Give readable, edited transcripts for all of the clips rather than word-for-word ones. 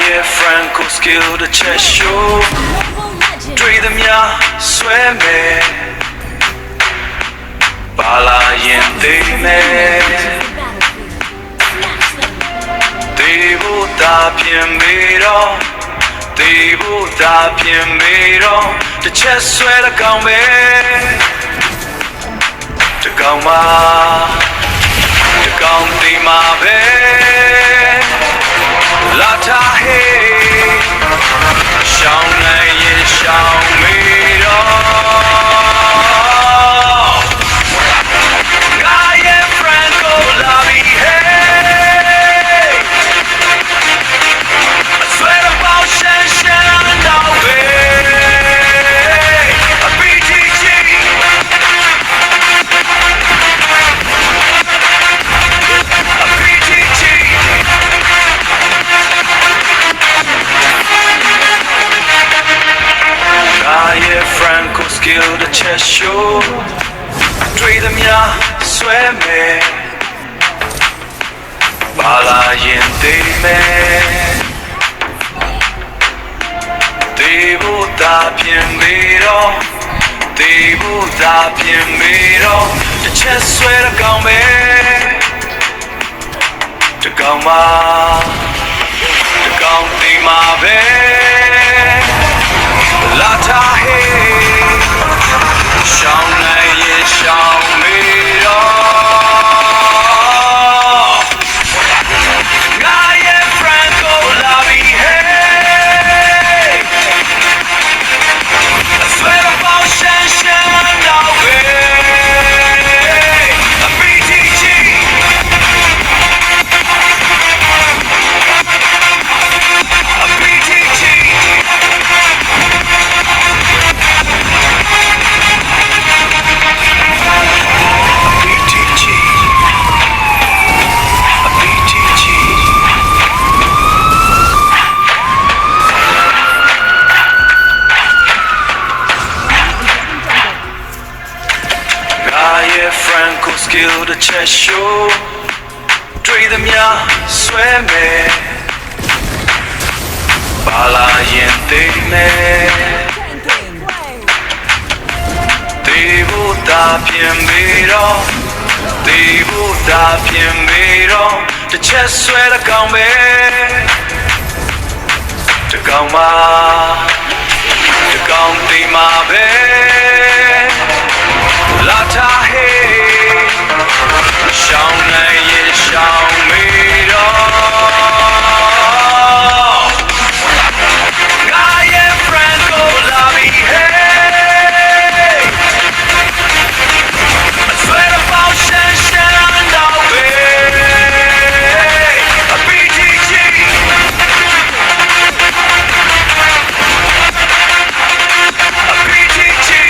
ရဲ့ Franco skill တစ်ချက် show တွေ့သမျှဆွဲမယ်ပါလာရင်သိမယ်တေဖို့တာပြင်ပြီးတော့တေဖို့တာပြင်ပြီးတော့တစ်ချက်ဆွဲတဲ့ကောင်ပဲတကောင်မတကောင်သိမှာပဲလာထားဟေးရှောင်းနိုင်ရင်ရှောင်းမေတော့ငါရဲ့ Franco လာပြီဟေးအဆွဲတော့ပေါရှန်ရှန်တော့ပဲအပီတီချီအပီတီချီFranco skill တစ်ချက် show တွေ့သမျှဆွဲမယ်ပါလာရင်သိမယ်တေဖို့တာပြင်ပြီးတော့တေဖို့တာပြင်ပြီးတော့တစ်ချက်ဆွဲတဲ့ကောင်ပဲတကောင်မတကောင်သိမှာပဲလာထားဟေးရှောင်းနိုင်ရင်ရှောင်းမေတော့ငါရဲ့ Franco လာပြီဟေးအဆွဲတော့ပေါရှန်ရှန်တော့ပဲအပီတီချီအပီတီချီFranco skill တစ်ချက် show တွေ့သမျှဆွဲမယ်ပါလာရင်သိမယ်တေဖို့တာပြင်ပြီးတော့တေဖို့တာပြင်ပြီးတော့တစ်ချက်ဆွဲတဲ့ကောင်ပဲတကောင်မတကောင်သိမှာပဲလာထားဟေးရှောင်းနိုင်ရင်ရှောင်းမေတော့ငါရဲ့ Franco လာပြီဟေးအဆွဲတော့ပေါရှန်ရှန်တော့ပဲအပီတီချီအပီတီချီ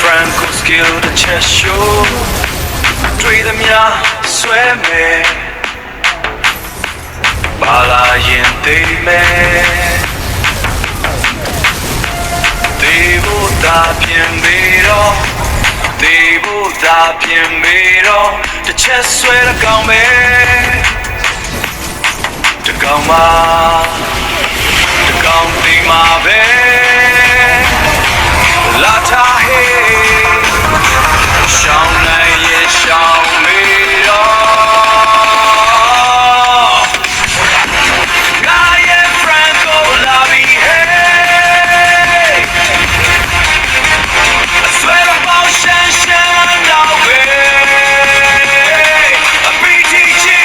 Franco skill တစ်ချက် show တွေ့သမျှဆွဲမယ်ပါလာရင်သိမယ်တေဖို့တာပြင်ပြီးတော့တေဖို့တာပြင်ပြီးတော့တစ်ချက်ဆွဲတဲ့ကောင်ပဲတကောင်မတကောင်သိမှာပဲလာထားဟေးရှောင်းနိုင်ရင်ရှောင်းမေတော့ငါရဲ့ Franco လာပြီဟေးအဆွဲတော့ပေါရှန်ရှန်တော့ပဲအပီတီချီ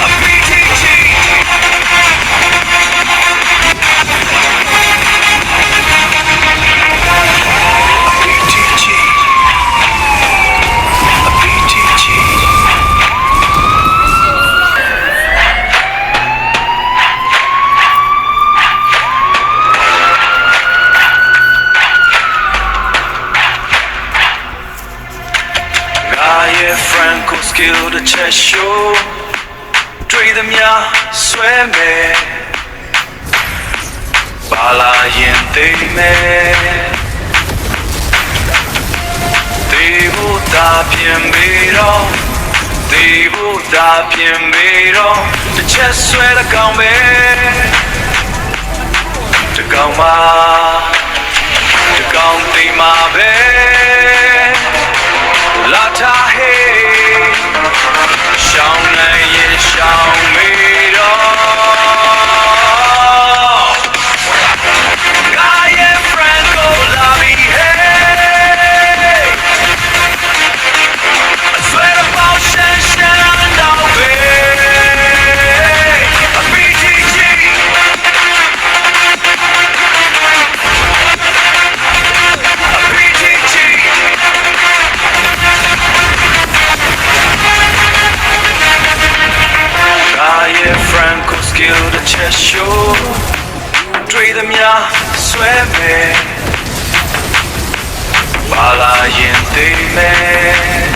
အပီတီချီFranco skill တစ်ချက် show တွေ့သမျှဆွဲမယ်ပါလာရင်သိမယ် သေဖို့သာပြင်ပြီးတော့သေဖို့သာပြင်ပြီးတော့တစ်ချက်ဆွဲတဲ့ကောင်ပဲတကောင်မတကောင်သိမှာပဲလာထားဟေးရှောင်းနိုင်ရင်ရှောင်းမေတော့ Gaia Franco la mi hey I swear about shan now hey a BGG a BGG Gaia Franco skill the chess show တွေ့သမျှဆွဲမယ်ပါလာရင်သိမယ်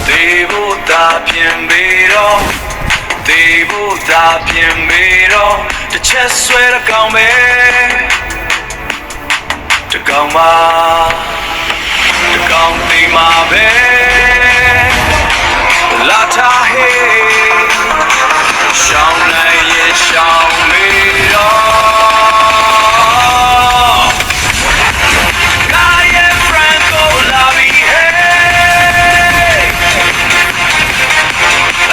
သေဖို့သာပြင်ပြီးတော့သေဖို့သာပြင်ပြီးတော့တစ်ချက်ဆွဲတဲ့ကောင်ပဲတကောင်မတကောင်သိမှာပဲလာထားဟေးရှောင်းနိုင်ရင်ရှောင်းမေတော့ Gaia Franco la mi hey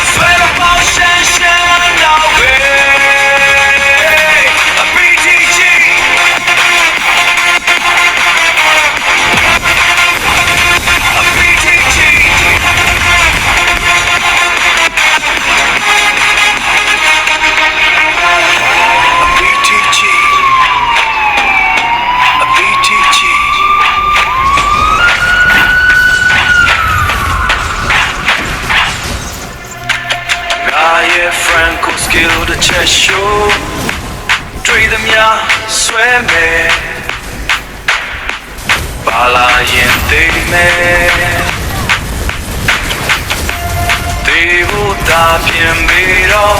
I swear about shan now hey a BGG a BGG Gaia Franco skill the chess show တွေ့သမျှဆွဲမယ်ပါလာရင်သိမယ်သေဖို့သာပြင်ပြီးတော့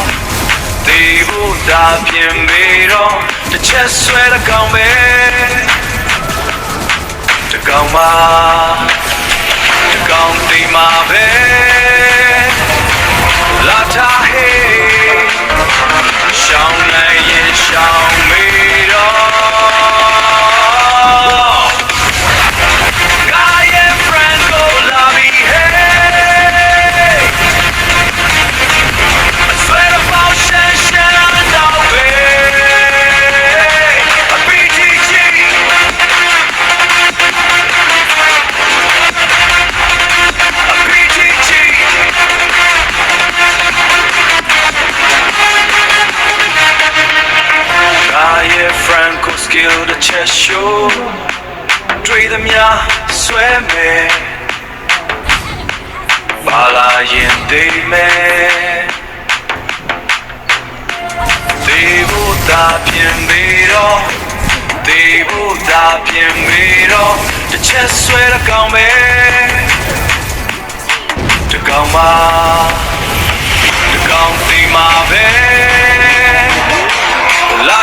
သေဖို့သာပြင်ပြီးတော့တစ်ချက်ဆွဲတဲ့ကောင်ပဲတကောင်မတကောင်သိမှာပဲလာထားဟေးရှောင်းနိုင်ရင်ရှောင်းမေတော့ Gaia Franco la mi hey I swear about shan now hey a BGG a BGG Gaia Franco skill the chess show တွေ့သမျှဆွဲမယ်ပါလာရင်သိမယ်သေဖို့သာပြင်ပြီးတော့သေဖို့သာပြင်ပြီးတော့တစ်ချက်ဆွဲတဲ့ကောင်ပဲတကောင်မတကောင်သိမှာပဲလာ